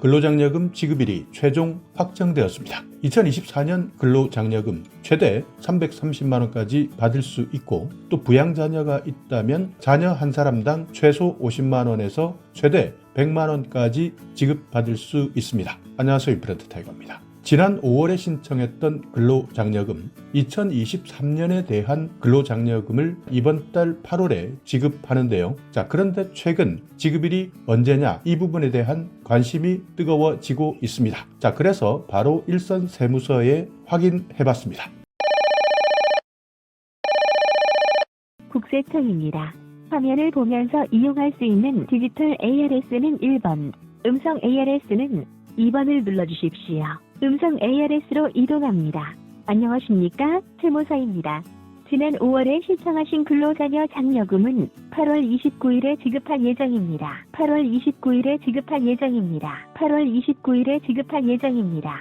근로장려금 지급일이 최종 확정되었습니다. 2024년 근로장려금 최대 330만원까지 받을 수 있고, 또 부양자녀가 있다면 자녀 한 사람당 최소 50만원에서 최대 100만원까지 지급받을 수 있습니다. 안녕하세요, 인프런트 타이거입니다. 지난 5월에 신청했던 근로장려금, 2023년에 대한 근로장려금을 이번 달 8월에 지급하는데요. 자, 그런데 최근 지급일이 언제냐, 이 부분에 대한 관심이 뜨거워지고 있습니다. 자, 그래서 바로 일선 세무서에 확인해봤습니다. 국세청입니다. 화면을 보면서 이용할 수 있는 디지털 ARS는 1번, 음성 ARS는 2번을 눌러주십시오. 음성 ARS로 이동합니다. 안녕하십니까? 세무서입니다. 지난 5월에 신청하신 근로자녀 장려금은 8월 29일에 지급할 예정입니다. 8월 29일에 지급할 예정입니다. 8월 29일에 지급할 예정입니다.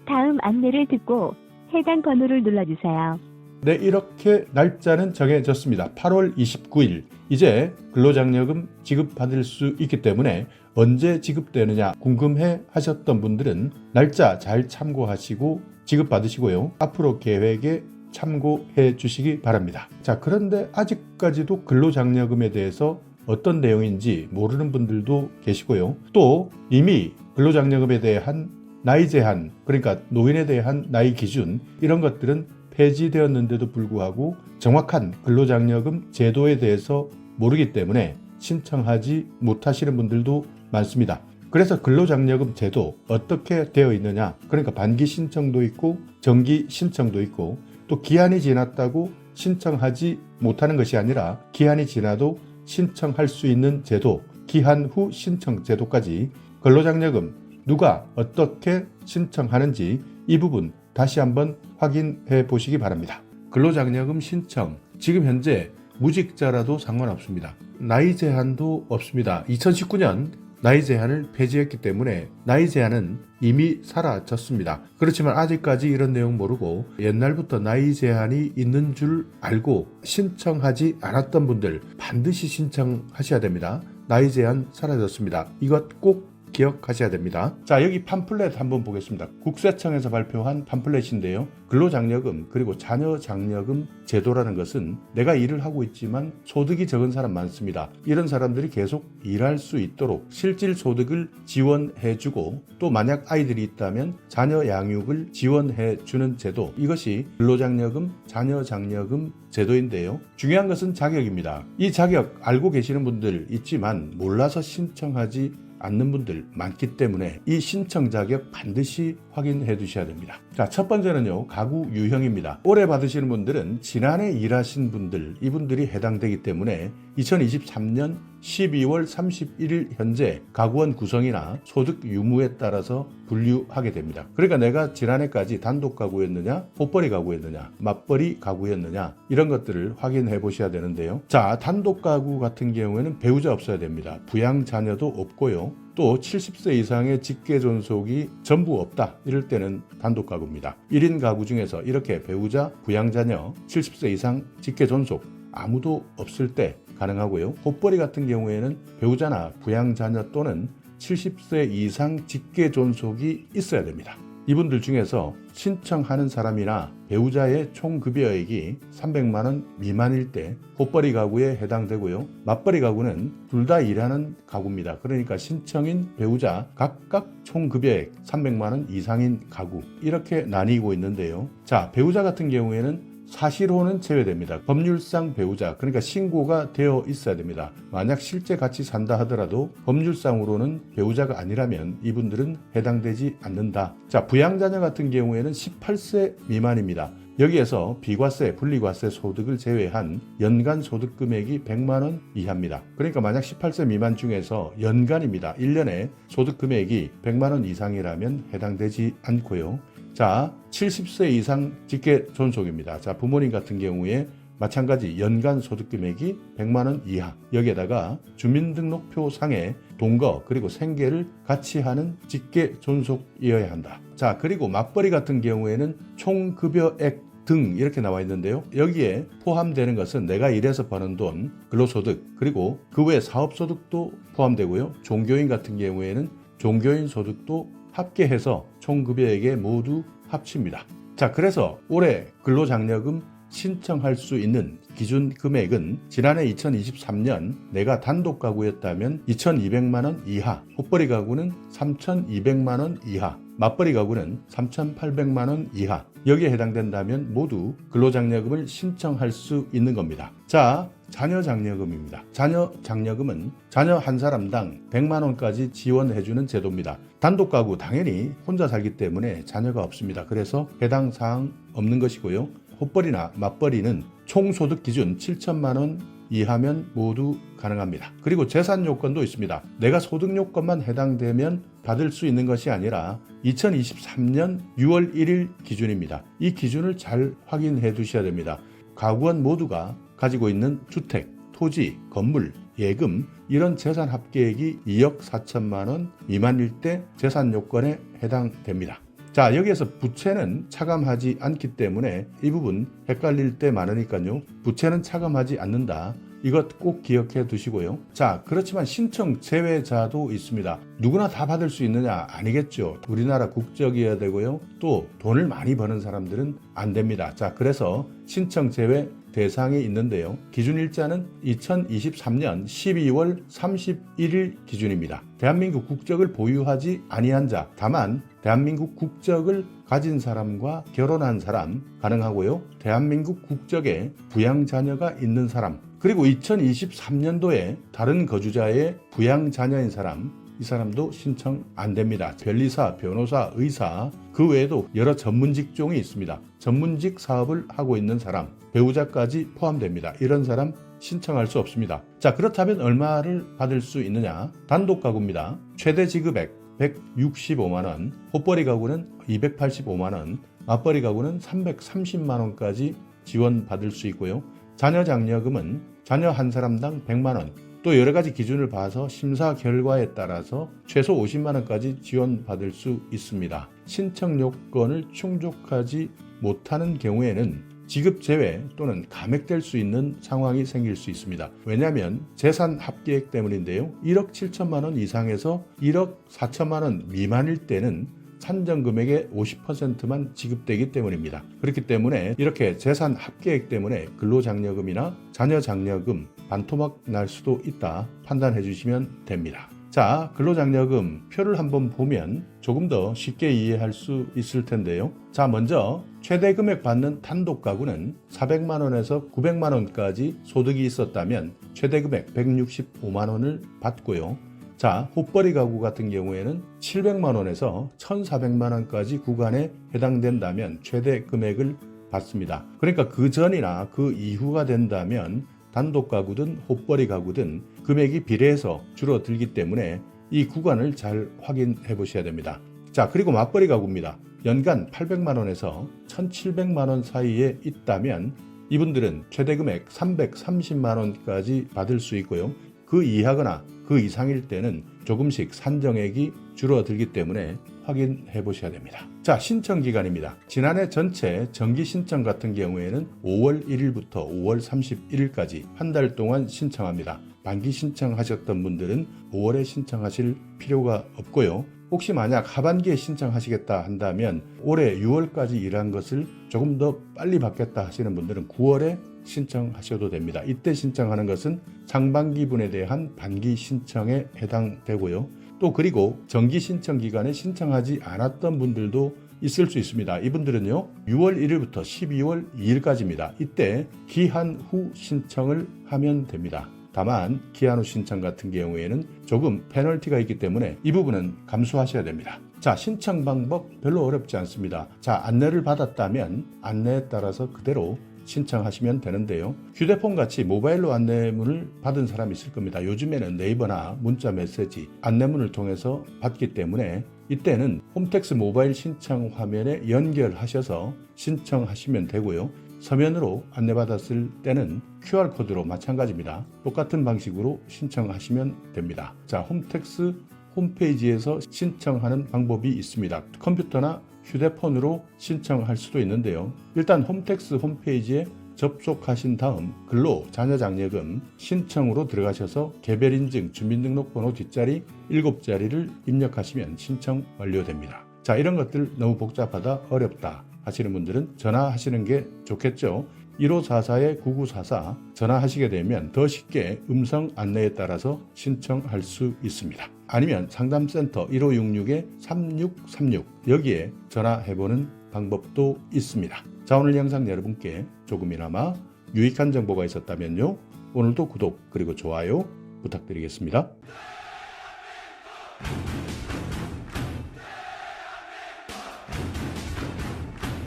다음 안내를 듣고 해당 번호를 눌러주세요. 네, 이렇게 날짜는 정해졌습니다. 8월 29일. 이제 근로장려금 지급받을 수 있기 때문에 언제 지급되느냐 궁금해 하셨던 분들은 날짜 잘 참고하시고 지급받으시고요. 앞으로 계획에 참고해 주시기 바랍니다. 자, 그런데 아직까지도 근로장려금에 대해서 어떤 내용인지 모르는 분들도 계시고요. 또 이미 근로장려금에 대한 나이 제한, 그러니까 노인에 대한 나이 기준, 이런 것들은 폐지되었는데도 불구하고 정확한 근로장려금 제도에 대해서 모르기 때문에 신청하지 못하시는 분들도 많습니다. 그래서 근로장려금 제도 어떻게 되어 있느냐, 그러니까 반기 신청도 있고 정기 신청도 있고, 또 기한이 지났다고 신청하지 못하는 것이 아니라 기한이 지나도 신청할 수 있는 제도, 기한 후 신청 제도까지 근로장려금 누가 어떻게 신청하는지 이 부분 다시 한번 확인해 보시기 바랍니다. 근로장려금 신청, 지금 현재 무직자라도 상관없습니다. 나이 제한도 없습니다. 2019년 나이 제한을 폐지했기 때문에 나이 제한은 이미 사라졌습니다. 그렇지만 아직까지 이런 내용 모르고 옛날부터 나이 제한이 있는 줄 알고 신청하지 않았던 분들 반드시 신청하셔야 됩니다. 나이 제한 사라졌습니다. 이것 꼭 기억하셔야 됩니다. 자, 여기 팜플렛 한번 보겠습니다. 국세청에서 발표한 팜플렛인데요. 근로장려금 그리고 자녀장려금 제도라는 것은 내가 일을 하고 있지만 소득이 적은 사람 많습니다. 이런 사람들이 계속 일할 수 있도록 실질 소득을 지원해주고, 또 만약 아이들이 있다면 자녀 양육을 지원해주는 제도, 이것이 근로장려금, 자녀장려금 제도인데요. 중요한 것은 자격입니다. 이 자격 알고 계시는 분들 있지만 몰라서 신청하지 않는 분들 많기 때문에 이 신청 자격 반드시 확인해 두셔야 됩니다. 자, 첫 번째는요, 가구 유형입니다. 올해 받으시는 분들은 지난해 일하신 분들, 이분들이 해당되기 때문에 2023년 12월 31일 현재 가구원 구성이나 소득 유무에 따라서 분류하게 됩니다. 그러니까 내가 지난해까지 단독 가구였느냐, 복벌이 가구였느냐, 맞벌이 가구였느냐, 이런 것들을 확인해 보셔야 되는데요. 자, 단독 가구 같은 경우에는 배우자 없어야 됩니다. 부양 자녀도 없고요. 또 70세 이상의 직계 존속이 전부 없다, 이럴 때는 단독 가구입니다. 1인 가구 중에서 이렇게 배우자, 부양자녀, 70세 이상 직계 존속 아무도 없을 때 가능하고요. 복벌이 같은 경우에는 배우자나 부양자녀 또는 70세 이상 직계 존속이 있어야 됩니다. 이분들 중에서 신청하는 사람이나 배우자의 총급여액이 300만원 미만일 때 복벌이 가구에 해당되고요. 맞벌이 가구는 둘 다 일하는 가구입니다. 그러니까 신청인 배우자 각각 총급여액 300만원 이상인 가구, 이렇게 나뉘고 있는데요. 자, 배우자 같은 경우에는 사실혼은 제외됩니다. 법률상 배우자, 그러니까 신고가 되어 있어야 됩니다. 만약 실제 같이 산다 하더라도 법률상으로는 배우자가 아니라면 이분들은 해당되지 않는다. 자, 부양자녀 같은 경우에는 18세 미만입니다. 여기에서 비과세, 분리과세 소득을 제외한 연간 소득 금액이 100만원 이하입니다. 그러니까 만약 18세 미만 중에서 연간입니다. 1년에 소득 금액이 100만원 이상이라면 해당되지 않고요. 자, 70세 이상 직계 존속입니다. 자, 부모님 같은 경우에 마찬가지 연간 소득 금액이 100만원 이하, 여기에다가 주민등록표상에 동거 그리고 생계를 같이 하는 직계 존속이어야 한다. 자, 그리고 맞벌이 같은 경우에는 총급여액 등 이렇게 나와 있는데요. 여기에 포함되는 것은 내가 일해서 버는 돈, 근로소득, 그리고 그 외 사업소득도 포함되고요. 종교인 같은 경우에는 종교인 소득도 합계해서 총 급여액에 모두 합칩니다. 자, 그래서 올해 근로장려금 신청할 수 있는 기준 금액은 지난해 2023년 내가 단독 가구였다면 2,200만 원 이하, 호벌이 가구는 3,200만 원 이하, 맞벌이 가구는 3,800만 원 이하, 여기에 해당된다면 모두 근로장려금을 신청할 수 있는 겁니다. 자, 자녀장려금입니다. 자녀장려금은 자녀 한 사람당 100만 원까지 지원해주는 제도입니다. 단독 가구 당연히 혼자 살기 때문에 자녀가 없습니다. 그래서 해당 사항 없는 것이고요. 호벌이나 맞벌이는 총소득 기준 7천만 원 이하면 모두 가능합니다. 그리고 재산 요건도 있습니다. 내가 소득 요건만 해당되면 받을 수 있는 것이 아니라 2023년 6월 1일 기준입니다. 이 기준을 잘 확인해 두셔야 됩니다. 가구원 모두가 가지고 있는 주택, 토지, 건물, 예금 이런 재산 합계액이 2억 4천만 원 미만일 때 재산 요건에 해당됩니다. 자, 여기에서 부채는 차감하지 않기 때문에 이 부분 헷갈릴 때 많으니까요. 부채는 차감하지 않는다. 이것 꼭 기억해 두시고요. 자, 그렇지만 신청 제외자도 있습니다. 누구나 다 받을 수 있느냐? 아니겠죠. 우리나라 국적이어야 되고요. 또 돈을 많이 버는 사람들은 안 됩니다. 자, 그래서 신청 제외 대상이 있는데요. 기준 일자는 2023년 12월 31일 기준입니다. 대한민국 국적을 보유하지 아니한 자, 다만 대한민국 국적을 가진 사람과 결혼한 사람 가능하고요. 대한민국 국적에 부양자녀가 있는 사람, 그리고 2023년도에 다른 거주자의 부양자녀인 사람, 이 사람도 신청 안 됩니다. 변리사, 변호사, 의사, 그 외에도 여러 전문 직종이 있습니다. 전문직 사업을 하고 있는 사람, 배우자까지 포함됩니다. 이런 사람 신청할 수 없습니다. 자, 그렇다면 얼마를 받을 수 있느냐? 단독 가구입니다. 최대 지급액 165만 원, 호벌이 가구는 285만 원, 맞벌이 가구는 330만 원까지 지원받을 수 있고요. 자녀장려금은 자녀 한 사람당 100만 원, 또 여러 가지 기준을 봐서 심사 결과에 따라서 최소 50만 원까지 지원받을 수 있습니다. 신청 요건을 충족하지 못하는 경우에는 지급 제외 또는 감액될 수 있는 상황이 생길 수 있습니다. 왜냐하면 재산 합계액 때문인데요. 1억 7천만 원 이상에서 1억 4천만 원 미만일 때는 산정 금액의 50%만 지급되기 때문입니다. 그렇기 때문에 이렇게 재산 합계액 때문에 근로장려금이나 자녀장려금 반토막 날 수도 있다 판단해 주시면 됩니다. 자, 근로장려금 표를 한번 보면 조금 더 쉽게 이해할 수 있을 텐데요. 자, 먼저 최대 금액 받는 단독 가구는 400만 원에서 900만 원까지 소득이 있었다면 최대 금액 165만 원을 받고요. 자, 호벌이 가구 같은 경우에는 700만 원에서 1,400만 원까지 구간에 해당된다면 최대 금액을 받습니다. 그러니까 그 전이나 그 이후가 된다면 단독 가구든 호벌이 가구든 금액이 비례해서 줄어들기 때문에 이 구간을 잘 확인해 보셔야 됩니다. 자, 그리고 맞벌이 가구입니다. 연간 800만 원에서 1,700만 원 사이에 있다면 이분들은 최대 금액 330만 원까지 받을 수 있고요. 그 이하거나 그 이상일 때는 조금씩 산정액이 줄어들기 때문에 확인해 보셔야 됩니다. 자, 신청 기간입니다. 지난해 전체 정기 신청 같은 경우에는 5월 1일부터 5월 31일까지 한 달 동안 신청합니다. 만기 신청하셨던 분들은 5월에 신청하실 필요가 없고요. 혹시 만약 하반기에 신청하시겠다 한다면 올해 6월까지 일한 것을 조금 더 빨리 받겠다 하시는 분들은 9월에 신청하셔도 됩니다. 이때 신청하는 것은 상반기 분에 대한 반기 신청에 해당되고요. 또 그리고 정기 신청 기간에 신청하지 않았던 분들도 있을 수 있습니다. 이분들은요, 6월 1일부터 12월 2일까지입니다. 이때 기한 후 신청을 하면 됩니다. 다만 기한 후 신청 같은 경우에는 조금 페널티가 있기 때문에 이 부분은 감수하셔야 됩니다. 자, 신청 방법 별로 어렵지 않습니다. 자, 안내를 받았다면 안내에 따라서 그대로 신청하시면 되는데요. 휴대폰 같이 모바일로 안내문을 받은 사람이 있을 겁니다. 요즘에는 네이버나 문자 메시지 안내문을 통해서 받기 때문에 이때는 홈택스 모바일 신청 화면에 연결하셔서 신청하시면 되고요. 서면으로 안내받았을 때는 QR코드로 마찬가지입니다. 똑같은 방식으로 신청하시면 됩니다. 자, 홈택스 홈페이지에서 신청하는 방법이 있습니다. 컴퓨터나 휴대폰으로 신청할 수도 있는데요. 일단 홈택스 홈페이지에 접속하신 다음 근로자녀장려금 신청으로 들어가셔서 개별인증 주민등록번호 뒷자리 7자리를 입력하시면 신청 완료됩니다. 자, 이런 것들 너무 복잡하다, 어렵다 하시는 분들은 전화하시는 게 좋겠죠. 1544-9944 전화하시게 되면 더 쉽게 음성 안내에 따라서 신청할 수 있습니다. 아니면 상담센터 1566-3636 여기에 전화해보는 방법도 있습니다. 자, 오늘 영상 여러분께 조금이나마 유익한 정보가 있었다면요, 오늘도 구독 그리고 좋아요 부탁드리겠습니다.